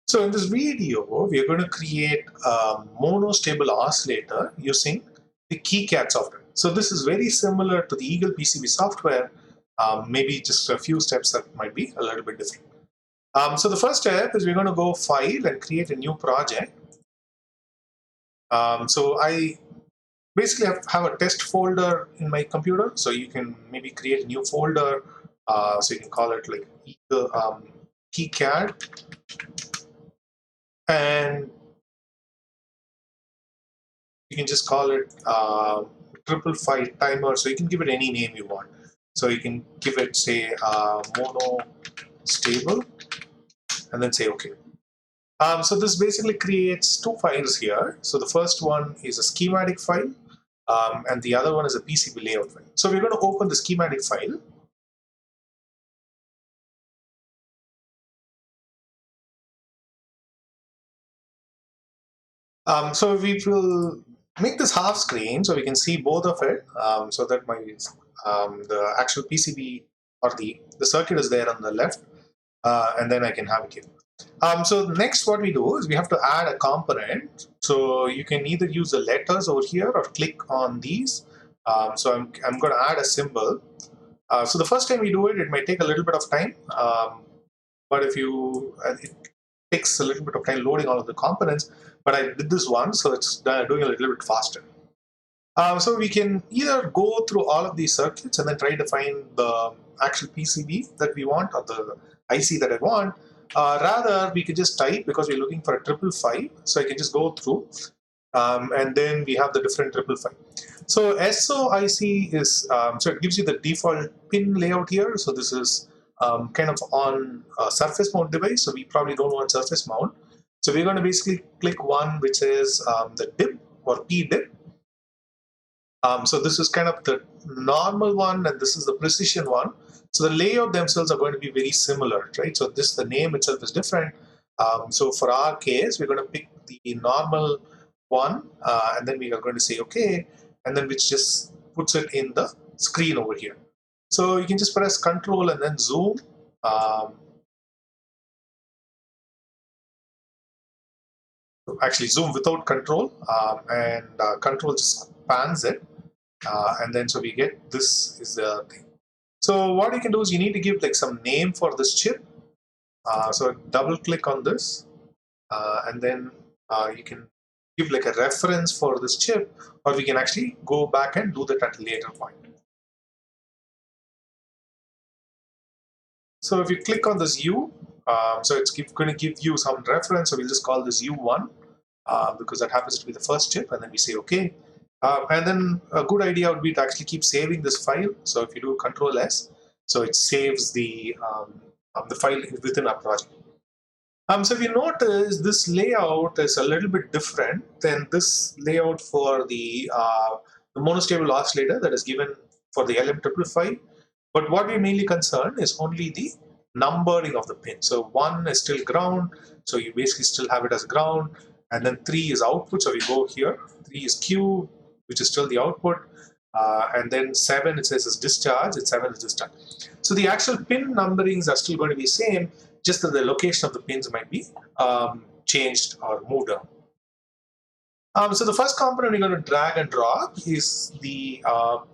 So in this video, we are going to create a monostable oscillator using the KiCad software. So this is very similar to the Eagle PCB software, maybe just a few steps that might be a little bit different. So the first step is we're going to go File and create a new project. So I basically have a test folder in my computer, so you can maybe create a new folder. So you can call it like KiCad, and you can just call it 555 timer. So you can give it any name you want. So you can give it, say, mono stable, and then say OK. So this basically creates two files here. So the first one is a schematic file, and the other one is a PCB layout file. So we're going to open the schematic file. So we will make this half screen so we can see both of it, so that the actual PCB or the circuit is there on the left, and then I can have it here. So next what we do is we have to add a component. So you can either use the letters over here or click on these. So I'm going to add a symbol. So the first time we do it, it might take a little bit of time. But if you, it takes a little bit of time loading all of the components. But I did this once, so it's doing a little bit faster. So we can either go through all of these circuits and then try to find the actual PCB that we want or the IC that I want. Rather, we could just type, because we're looking for a 555. So I can just go through, and then we have the different 555. So SOIC is, so it gives you the default pin layout here. So this is kind of on a surface mount device. So we probably don't want surface mount. So we're going to basically click one, which is the DIP or PDIP. So this is kind of the normal one, and this is the precision one. So the layout themselves are going to be very similar, right? So the name itself is different. So for our case, we're going to pick the normal one, and then we are going to say OK, and then which just puts it in the screen over here. So you can just press Control and then zoom. Actually zoom without control, and control just pans it, and then so we get this is the thing. So what you can do is you need to give like some name for this chip. So double click on this, and then you can give like a reference for this chip, or we can actually go back and do that at a later point. So if you click on this U, so it's going to give you some reference. So we'll just call this U1, because that happens to be the first chip, and then we say OK. And then a good idea would be to actually keep saving this file. So if you do Control S, so it saves the file within our project. So if you notice, this layout is a little bit different than this layout for the monostable oscillator that is given for the LM555. But what we're mainly concerned is only the numbering of the pin. So 1 is still ground, so you basically still have it as ground. And then 3 is output, so we go here. 3 is Q, which is still the output. And then 7, it says is discharge, and 7 is discharge. So the actual pin numberings are still going to be same, just that the location of the pins might be changed or moved around. So the first component we're going to drag and drop is the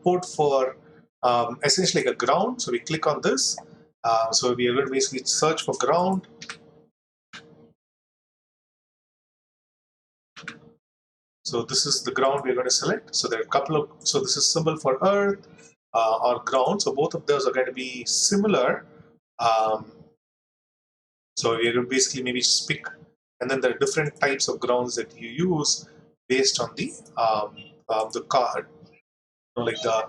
port for essentially like a ground. So we click on this. So we are going to basically search for ground. So this is the ground we're going to select. So there are a couple of, so this is symbol for earth or ground. So both of those are going to be similar. So we're going to basically maybe just pick, and then there are different types of grounds that you use based on the card, like the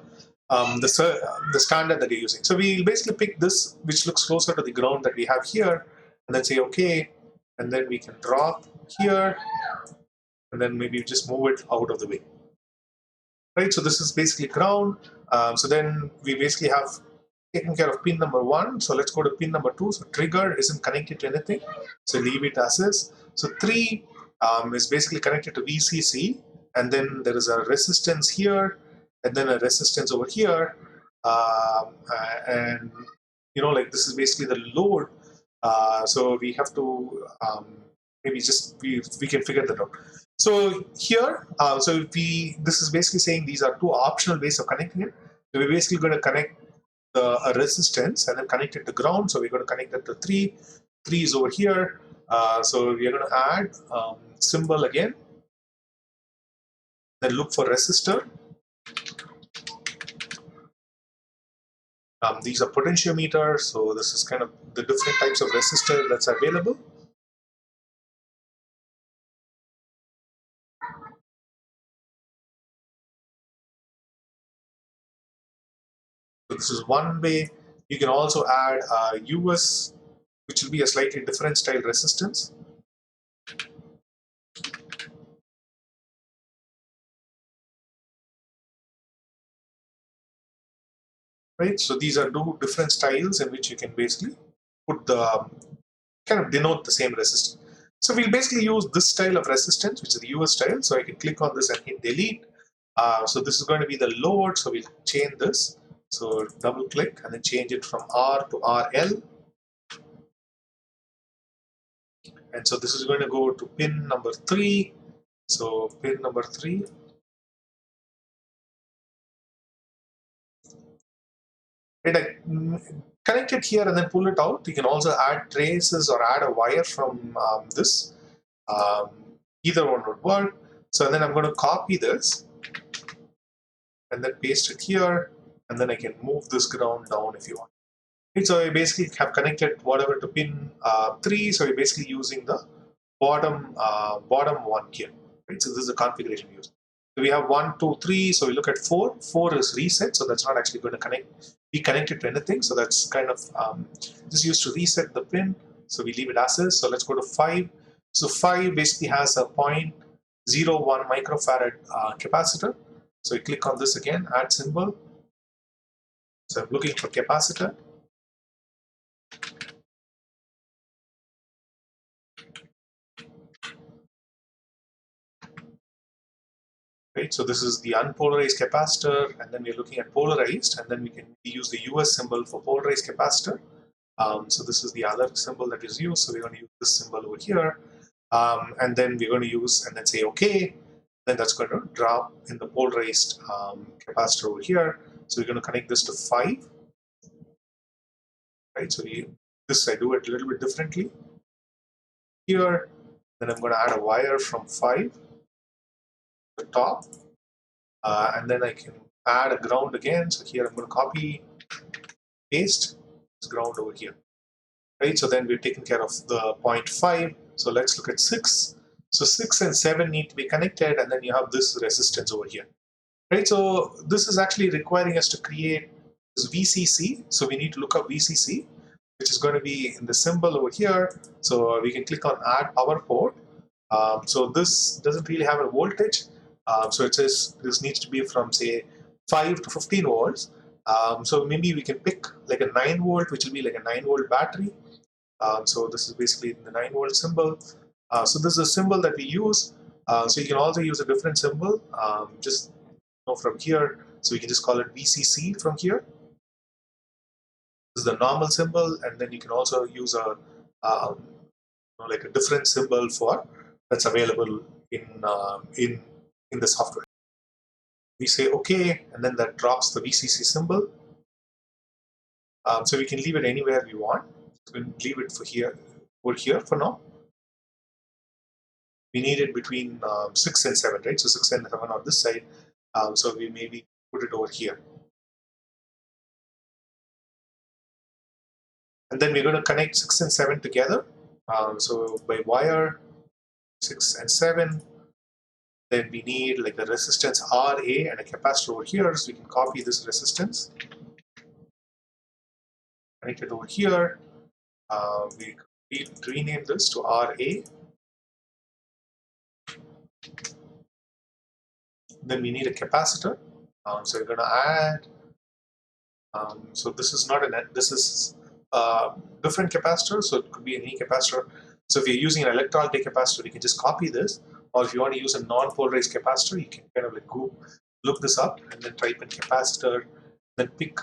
standard that you're using. So we'll basically pick this, which looks closer to the ground that we have here, and then say OK, and then we can drop here, and then maybe just move it out of the way. Right, so this is basically ground. So then we basically have taken care of pin number 1. So let's go to pin number 2. So trigger isn't connected to anything, so leave it as is. So 3 is basically connected to VCC, and then there is a resistance here, and then a resistance over here, and like this is basically the load So we have to maybe just we can figure that out. So here, this is basically saying these are two optional ways of connecting it. So we're basically going to connect a resistance and then connect it to ground. So we're going to connect it to 3. 3 is over here. So we are going to add symbol again. Then look for resistor. These are potentiometers. So this is kind of the different types of resistor that's available. So this is one way. You can also add US, which will be a slightly different style resistance. Right. So these are two different styles in which you can basically put the kind of denote the same resistance. So we'll basically use this style of resistance, which is the US style. So I can click on this and hit delete. So this is going to be the load. So we'll change this. So double click and then change it from R to RL. And so this is going to go to pin number 3. So pin number 3. Right, connect it here and then pull it out. You can also add traces or add a wire from this. Um, Either one would work. So then I'm going to copy this and then paste it here, and then I can move this ground down if you want. Right, so I basically have connected whatever to pin 3. So we're basically using the bottom one here. Right, so this is the configuration we use. So we have 1, 2, 3. So we look at 4. 4 is reset, so that's not actually going to be connected to anything. So that's kind of just used to reset the pin. So we leave it as is. So let's go to 5. So 5 basically has a 0.01 microfarad capacitor. So we click on this again, add symbol. So I'm looking for capacitor. Right, so this is the unpolarized capacitor, and then we're looking at polarized, and then we can use the US symbol for polarized capacitor. So this is the other symbol that is used. So we're going to use this symbol over here, and then we're going to use and then say OK. Then that's going to drop in the polarized capacitor over here. So we're going to connect this to 5. Right, so this I do it a little bit differently here. Then I'm going to add a wire from 5 to the top. And then I can add a ground again. So here I'm going to copy, paste this ground over here. Right, so then we're taking care of the 0.5. So let's look at 6. So 6 and 7 need to be connected, and then you have this resistance over here. Right, so this is actually requiring us to create this VCC. So we need to look up VCC, which is going to be in the symbol over here. So we can click on add power port. So this doesn't really have a voltage. So it says this needs to be from say 5 to 15 volts. So maybe we can pick like a 9 volt, which will be like a 9 volt battery. So this is basically the 9 volt symbol. So this is a symbol that we use. So you can also use a different symbol just from here. So we can just call it VCC from here. This is the normal symbol, and then you can also use a like a different symbol for that's available in the software. We say OK, and then that drops the VCC symbol. So we can leave it anywhere we want. So we can leave it for here, over here for now. We need it between 6 and 7, right? So 6 and 7 on this side. So we maybe put it over here. And then we're going to connect 6 and 7 together. So by wire 6 and 7, then we need like a resistance RA and a capacitor over here. So we can copy this resistance, connect it over here. We rename this to RA. Then we need a capacitor. So we're going to add. So this is not this is different capacitor. So it could be any capacitor. So if you're using an electrolytic capacitor, you can just copy this. Or if you want to use a non-polarized capacitor, you can kind of like go look this up and then type in capacitor, then pick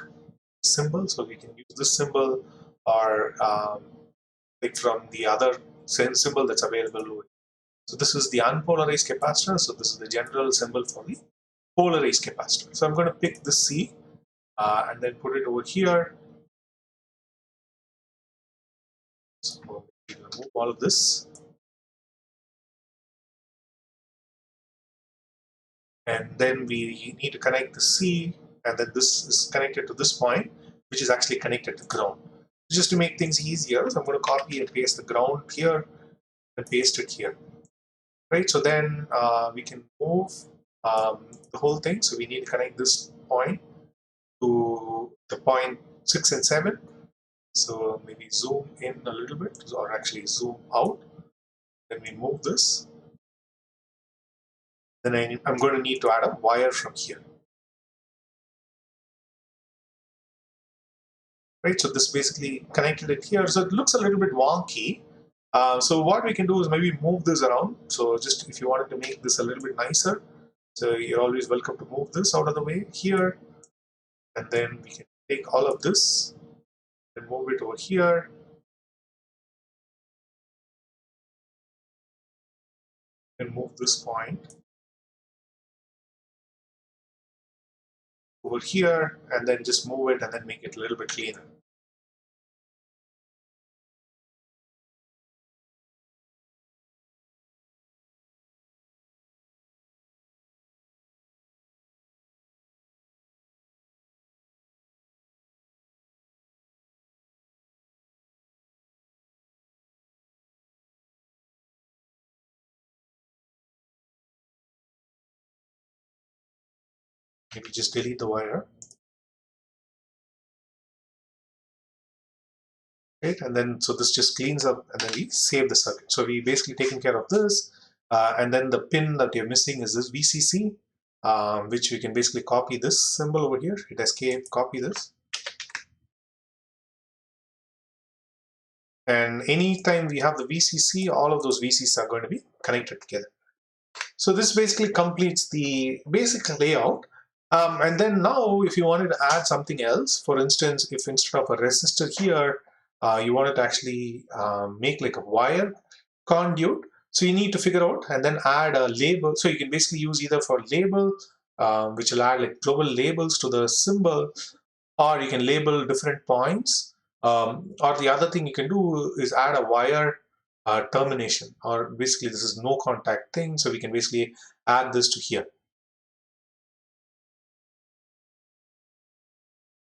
symbol. So we can use this symbol or like from the other symbol that's available over here. So this is the unpolarized capacitor. So this is the general symbol for the polarized capacitor. So I'm going to pick this C and then put it over here. So we'll remove all of this. And then we need to connect the C, and then this is connected to this point, which is actually connected to ground. Just to make things easier, so I'm going to copy and paste the ground here and paste it here. Right, so then we can move the whole thing. So we need to connect this point to the point 6 and 7. So maybe zoom in a little bit, or actually zoom out. Then we move this. Then I'm going to need to add a wire from here. Right, so this basically connected it here. So it looks a little bit wonky. So what we can do is maybe move this around. So just if you wanted to make this a little bit nicer, so you're always welcome to move this out of the way here. And then we can take all of this and move it over here. And move this point over here, and then just move it and then make it a little bit cleaner. Maybe just delete the wire. Right, and then so this just cleans up, and then we save the circuit. So we basically taken care of this, and then the pin that you're missing is this VCC, which we can basically copy this symbol over here. Hit escape, copy this, and anytime we have the VCC, all of those VCs are going to be connected together. So this basically completes the basic layout. And then now if you wanted to add something else, for instance, if instead of a resistor here, you wanted to actually make like a wire conduit, so you need to figure out and then add a label. So you can basically use either for label, which will add like global labels to the symbol, or you can label different points, or the other thing you can do is add a wire termination, or basically this is no contact thing, so we can basically add this to here.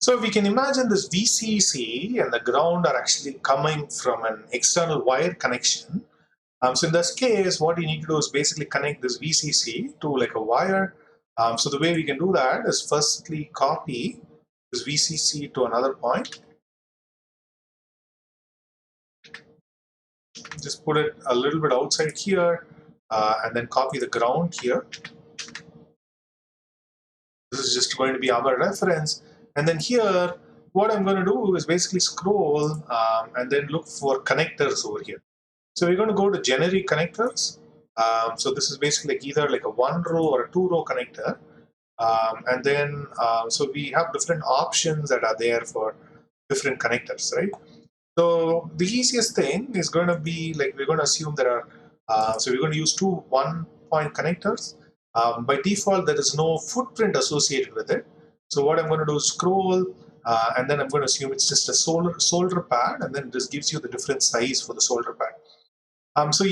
So we can imagine this VCC and the ground are actually coming from an external wire connection. So in this case, what you need to do is basically connect this VCC to like a wire. So the way we can do that is firstly copy this VCC to another point. Just put it a little bit outside here, and then copy the ground here. This is just going to be our reference. And then here, what I'm going to do is basically scroll and then look for connectors over here. So we're going to go to generic connectors. So this is basically like either like a 1-row or a 2-row connector. And then, so we have different options that are there for different connectors, right? So the easiest thing is going to be like, we're going to assume there are, so we're going to use two 1-point connectors. By default, there is no footprint associated with it. So what I'm going to do is scroll, and then I'm going to assume it's just a solder pad, and then this gives you the different size for the solder pad. So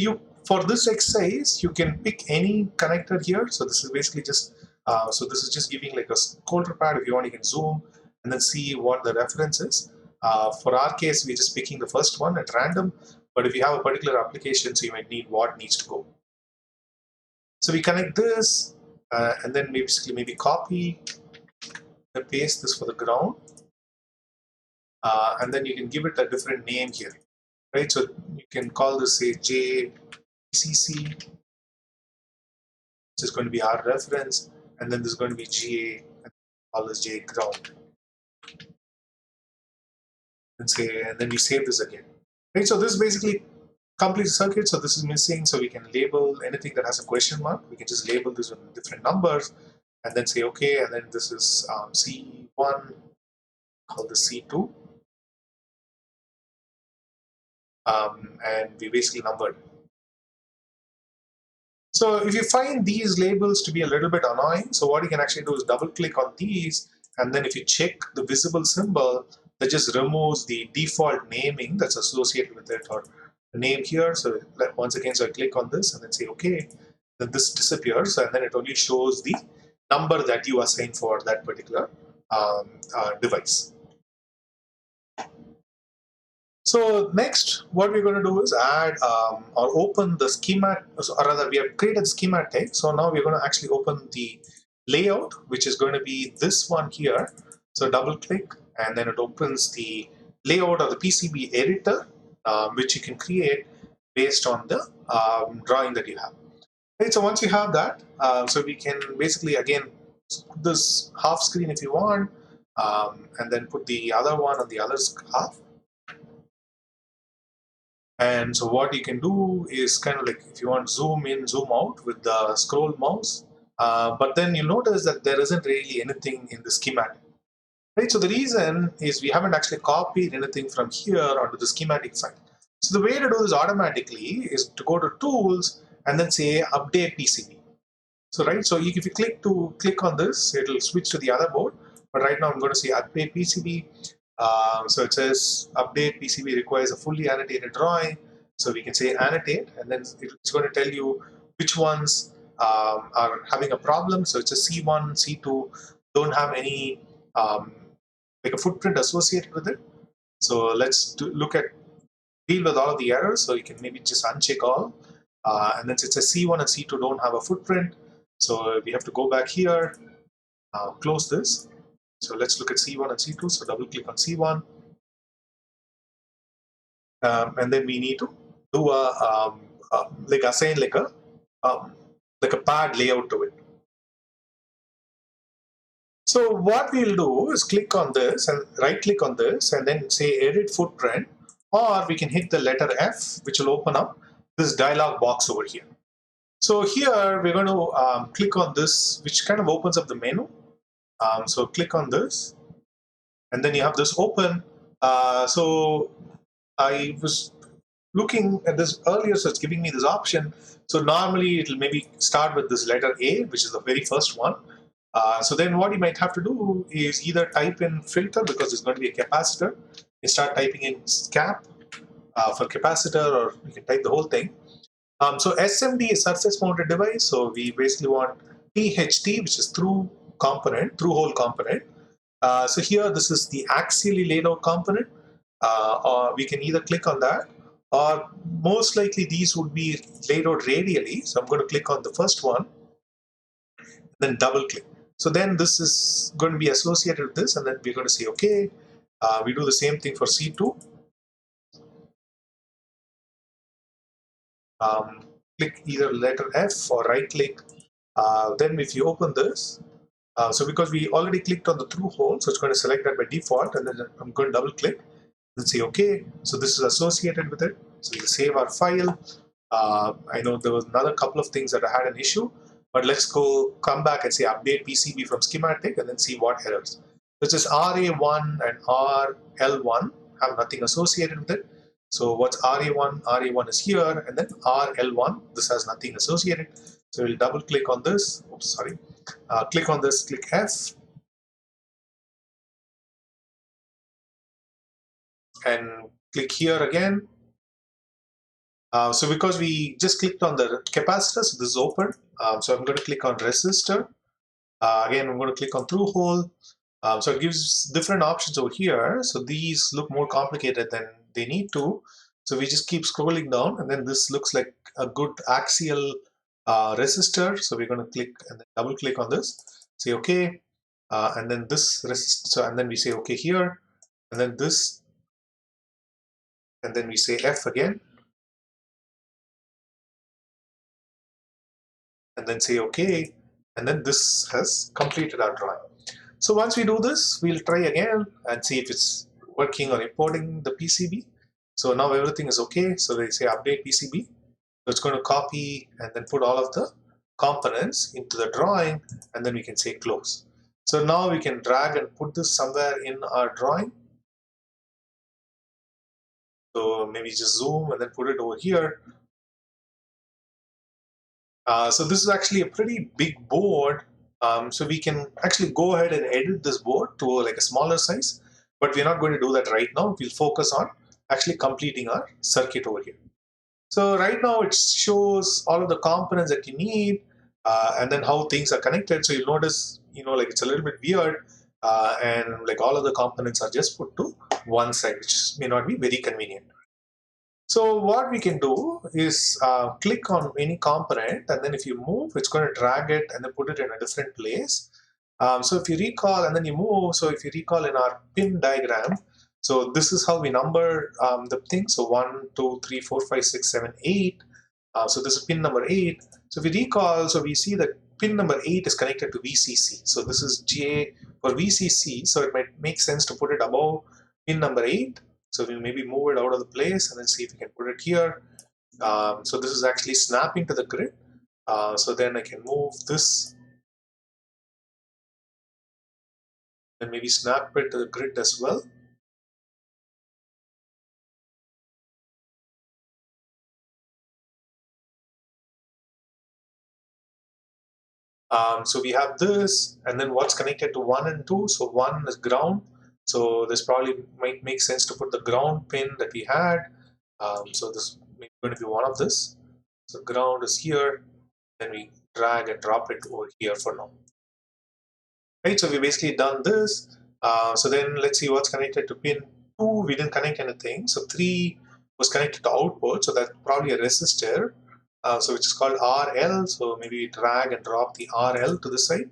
for this exercise, you can pick any connector here. So this is basically just, so this is just giving like a solder pad. If you want, you can zoom and then see what the reference is. For our case, we're just picking the first one at random, but if you have a particular application, so you might need what needs to go. So we connect this, and then basically maybe copy and paste this for the ground, and then you can give it a different name here, right? So you can call this say JCC, which is going to be our reference, and then this is going to be GA, and call this J ground, and then we save this again, right? So this basically complete circuit. So this is missing, so we can label anything that has a question mark. We can just label this with different numbers and then say okay, and then this is C1, call this C2, and we basically numbered. So if you find these labels to be a little bit annoying, so what you can actually do is double click on these, and then if you check the visible symbol, that just removes the default naming that's associated with it, or the name here. So once again, so I click on this and then say okay, then this disappears, and then it only shows the number that you assign for that particular device. So next, what we're going to do is add or open the schema, or rather we have created schematic. So now we're going to actually open the layout, which is going to be this one here. So double click, and then it opens the layout of the PCB editor, which you can create based on the drawing that you have. Right, so once you have that, so we can basically again put this half screen if you want, and then put the other one on the other half. And so what you can do is kind of like if you want zoom in, zoom out with the scroll mouse, but then you'll notice that there isn't really anything in the schematic. Right, so the reason is we haven't actually copied anything from here onto the schematic file. So the way to do this automatically is to go to Tools and then say Update PCB. So right, so if you click on this, it'll switch to the other board. But right now I'm going to say Update PCB. So it says Update PCB requires a fully annotated drawing. So we can say annotate, and then it's going to tell you which ones are having a problem. So it's a C1, C2, don't have any like a footprint associated with it. So let's deal with all of the errors. So you can maybe just uncheck all. And then it says C1 and C2 don't have a footprint. So we have to go back here, close this. So let's look at C1 and C2. So double click on C1. And then we need to do assign like a pad layout to it. So what we'll do is click on this and right click on this and then say edit footprint, or we can hit the letter F, which will open up this dialog box over here. So here we're going to click on this, which kind of opens up the menu. So click on this, and then you have this open. So I was looking at this earlier, so it's giving me this option. So normally it'll maybe start with this letter A, which is the very first one. So then what you might have to do is either type in filter, because it's going to be a capacitor. You start typing in cap for capacitor, or you can type the whole thing. So SMD is surface mounted device. So we basically want THT, which is through hole component. So here this is the axially laid out component. Or we can either click on that, or most likely these would be laid out radially. So I'm going to click on the first one, then double click. So then this is going to be associated with this, and then we're going to say okay. We do the same thing for C2. Click either letter F or right click. Then if you open this, so because we already clicked on the through hole, so it's going to select that by default, and then I'm going to double click and say okay. So this is associated with it. So we'll save our file. I know there was another couple of things that I had an issue, but let's come back and say update PCB from schematic and then see what errors. This is RA1 and RL1 have nothing associated with it. So what's RA1? RA1 is here, and then RL1, this has nothing associated. So we'll double click on this. Oops, sorry. Click on this, click F, and click here again. So because we just clicked on the capacitor, so this is open. So I'm going to click on resistor. Again, I'm going to click on through hole. So it gives different options over here. So these look more complicated than they need to. So we just keep scrolling down, and then this looks like a good axial resistor. So we're going to click and then double click on this. Say okay, and then this resistor. So and then we say okay here, and then this, and then we say F again, and then say okay, and then this has completed our drawing. So once we do this, we'll try again and see if it's working or importing the PCB. So now everything is okay. So they say update PCB. So it's going to copy and then put all of the components into the drawing, and then we can say close. So now we can drag and put this somewhere in our drawing. So maybe just zoom and then put it over here. So this is actually a pretty big board. So we can actually go ahead and edit this board to like a smaller size, but we're not going to do that right now. We'll focus on actually completing our circuit over here. So right now it shows all of the components that you need, and then how things are connected. So you'll notice, like it's a little bit weird, and like all of the components are just put to one side, which may not be very convenient. So what we can do is click on any component, and then if you move, it's going to drag it and then put it in a different place. So if you recall, and then you move, so if you recall in our pin diagram, so this is how we number the thing. So 1, 2, 3, 4, 5, 6, 7, 8. So this is pin number 8. So if you recall, so we see that pin number 8 is connected to VCC. So this is J for VCC. So it might make sense to put it above pin number 8. So we'll maybe move it out of the place and then see if we can put it here. So this is actually snapping to the grid. So then I can move this and maybe snap it to the grid as well. So we have this, and then what's connected to 1 and 2. So 1 is ground. So this probably might make sense to put the ground pin that we had. So this is going to be one of this. So ground is here. Then we drag and drop it over here for now. Right, so we basically done this. So then let's see what's connected to pin 2. We didn't connect anything. So 3 was connected to output. So that's probably a resistor. So which is called RL. So maybe we drag and drop the RL to the side.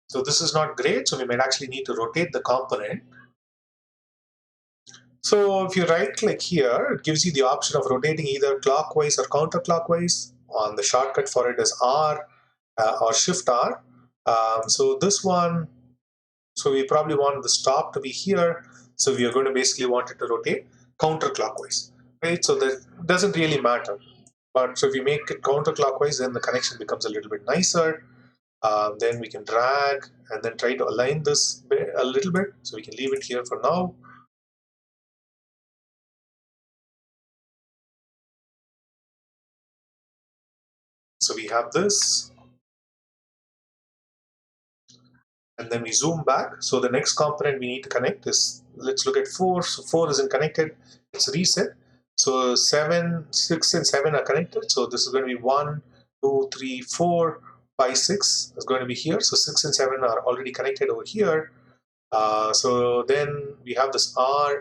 So this is not great. So we might actually need to rotate the component. So if you right click here, it gives you the option of rotating either clockwise or counterclockwise. On the shortcut for it is R or Shift R. So this one, so we probably want the stop to be here. So we are going to basically want it to rotate counterclockwise, right? So that doesn't really matter. But so if you make it counterclockwise, then the connection becomes a little bit nicer. Then we can drag and then try to align this a little bit. So we can leave it here for now. So we have this. And then we zoom back. So the next component we need to connect is, let's look at 4. So 4 isn't connected. It's reset. So 7, 6, and 7 are connected. So this is going to be 1, 2, 3, 4, 5, 6 is going to be here. So 6 and 7 are already connected over here. So then we have this RA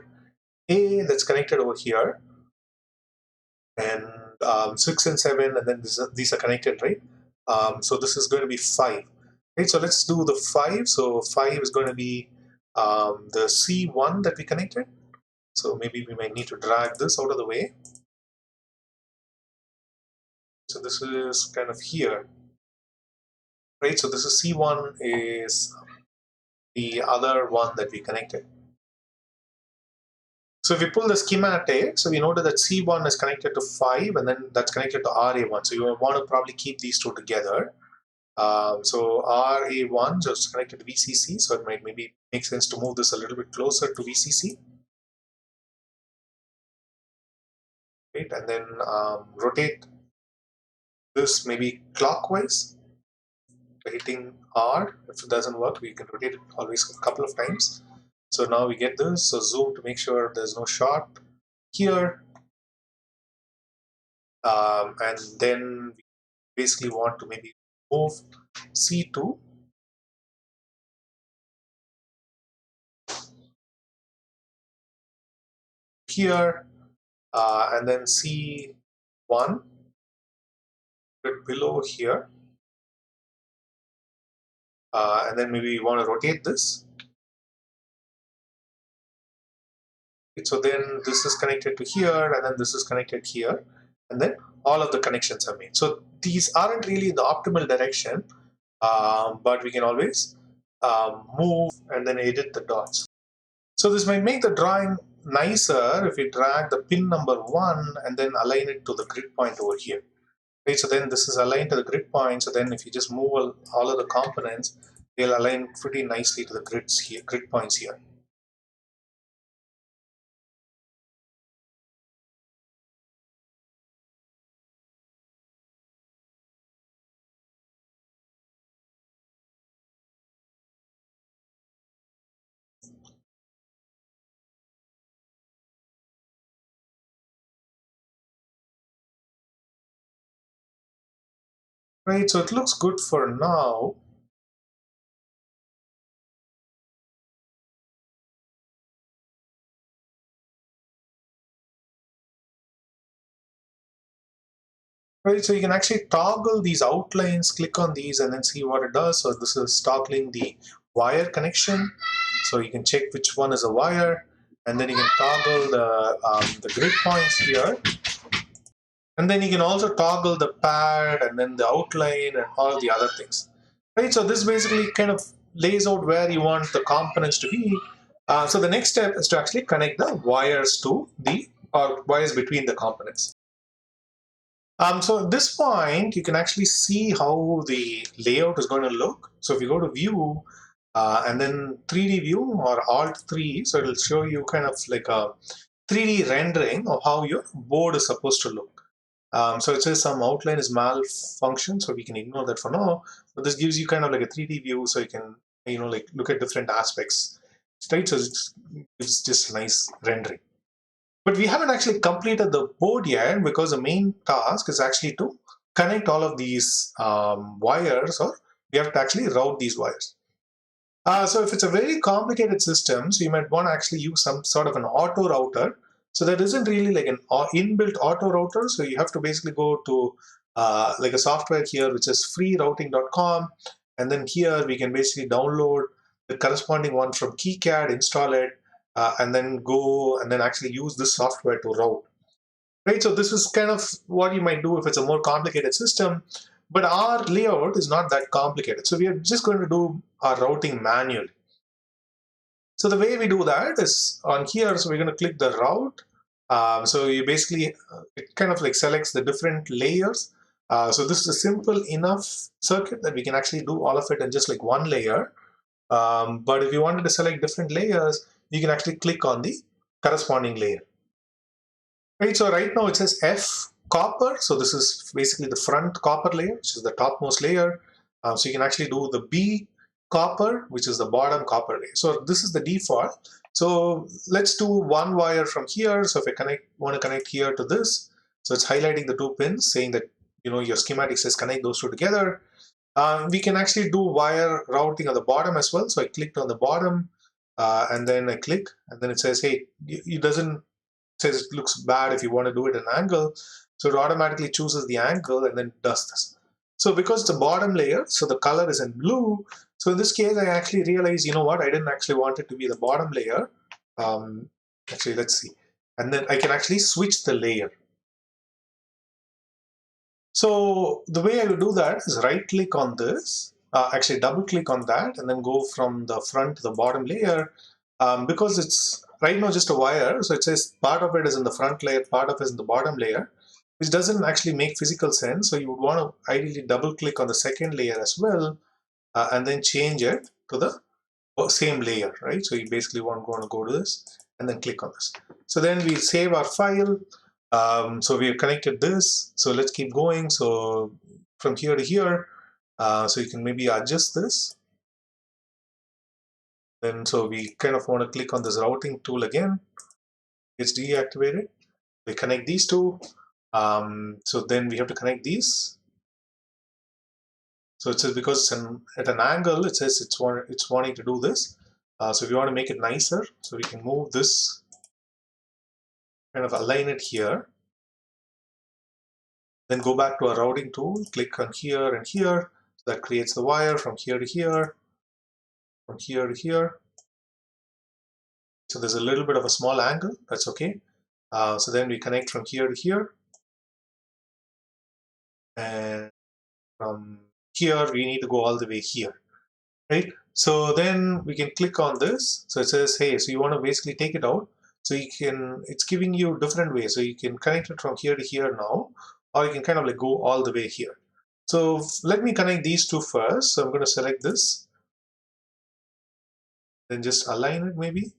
that's connected over here. And 6 and 7, and then these are connected, right? So this is going to be 5. Right, so let's do the 5. So 5 is going to be the C1 that we connected. So maybe we might need to drag this out of the way. So this is kind of here. Right, so this is C1 is the other one that we connected. So if we pull the schematic, so we notice that C1 is connected to 5 and then that's connected to RA1. So you want to probably keep these two together. So RA1 just connected to VCC, so it might maybe make sense to move this a little bit closer to VCC. Right, and then rotate this maybe clockwise by hitting R. If it doesn't work, we can rotate it always a couple of times. So now we get this, so zoom to make sure there's no short here. And then we basically want to maybe move C2 here, and then C1 below here, and then maybe you want to rotate this. So then this is connected to here, and then this is connected here, and then all of the connections are made. So these aren't really in the optimal direction, but we can always move and then edit the dots. So this might make the drawing nicer if we drag the pin number 1 and then align it to the grid point over here. Right, so then this is aligned to the grid point. So then if you just move all of the components, they'll align pretty nicely to the grids here, grid points here. Right, so it looks good for now. Right, so you can actually toggle these outlines, click on these and then see what it does. So this is toggling the wire connection. So you can check which one is a wire, and then you can toggle the grid points here. And then you can also toggle the pad and then the outline and all the other things. Right, so this basically kind of lays out where you want the components to be. So the next step is to actually connect the wires to the wires between the components. So at this point, you can actually see how the layout is going to look. So if you go to View and then 3D View or Alt 3, so it'll show you kind of like a 3D rendering of how your board is supposed to look. So it says some outline is malfunction, so we can ignore that for now. But this gives you kind of like a 3D view, so you can like look at different aspects. Right? So it's just a nice rendering. But we haven't actually completed the board yet because the main task is actually to connect all of these wires, or we have to actually route these wires. So if it's a very complicated system, so you might want to actually use some sort of an auto router. So there isn't really like an inbuilt auto router. So you have to basically go to like a software here, which is freerouting.com. And then here we can basically download the corresponding one from KiCad, install it, and then go and then actually use this software to route. Right, so this is kind of what you might do if it's a more complicated system, but our layout is not that complicated. So we are just going to do our routing manually. So the way we do that is on here, so we're going to click the route. So you basically, it kind of like selects the different layers. So this is a simple enough circuit that we can actually do all of it in just like one layer. But if you wanted to select different layers, you can actually click on the corresponding layer. Right, so right now it says F copper. So this is basically the front copper layer, which is the topmost layer. So you can actually do the B copper, which is the bottom copper layer. So this is the default. So let's do one wire from here. So if I want to connect here to this, so it's highlighting the two pins, saying that your schematic says connect those two together. We can actually do wire routing on the bottom as well. So I clicked on the bottom, and then I click, and then it says, hey, it doesn't says it looks bad if you want to do it at an angle. So it automatically chooses the angle and then does this. So because it's a bottom layer, so the color is in blue. So in this case, I actually realized, you know what, I didn't actually want it to be the bottom layer. Actually, let's see. And then I can actually switch the layer. So the way I will do that is right click on this, actually double click on that, and then go from the front to the bottom layer. Because it's right now just a wire, so it says part of it is in the front layer, part of it is in the bottom layer, which doesn't actually make physical sense. So you would want to ideally double click on the second layer as well, and then change it to the same layer, right? So you basically want to go to this and then click on this. So then we save our file. So we have connected this. So let's keep going. So from here to here, so you can maybe adjust this. Then so we kind of want to click on this routing tool again. It's deactivated. We connect these two. So then we have to connect these. So it says because it's at an angle, it says it's wanting to do this. So if you want to make it nicer, so we can move this, kind of align it here. Then go back to our routing tool, click on here and here. So that creates the wire from here to here, from here to here. So there's a little bit of a small angle, that's okay. So then we connect from here to here. And from here, we need to go all the way here, right? So then we can click on this. So it says, hey, so you want to basically take it out. So it's giving you different ways. So you can connect it from here to here now, or you can kind of like go all the way here. So let me connect these two first. So I'm going to select this, then just align it maybe.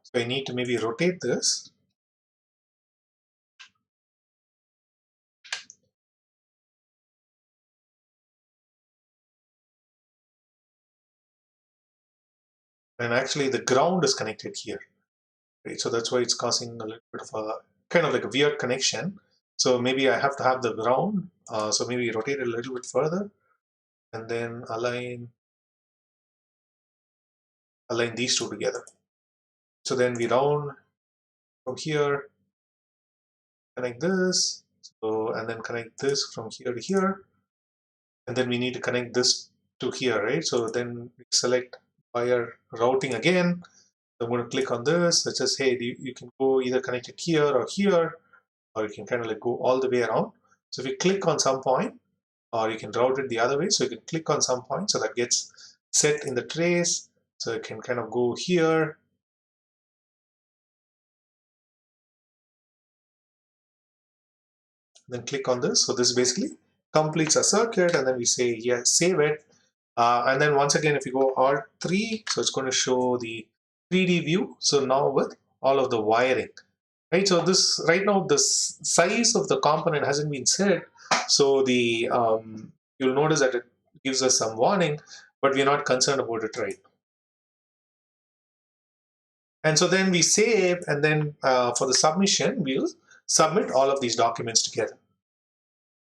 So I need to maybe rotate this. And actually the ground is connected here, right? So that's why it's causing a little bit of a kind of like a weird connection. So maybe I have to have the ground. So maybe rotate it a little bit further and then align these two together. So then we round from here, connect this, so and then connect this from here to here, and then we need to connect this to here, right? So then we select wire routing again. I'm going to click on this. It says, hey, you can go either connect it here, or you can kind of like go all the way around. So if you click on some point, or you can route it the other way. So you can click on some point, so that gets set in the trace. So it can kind of go here. Then click on this. So this basically completes a circuit, and then we say yes, save it. And then once again, if you go Alt 3, so it's going to show the 3D view. So now with all of the wiring, right? So this right now the size of the component hasn't been set. So the you'll notice that it gives us some warning, but we're not concerned about it, right? And so then we save, and then for the submission, we'll submit all of these documents together.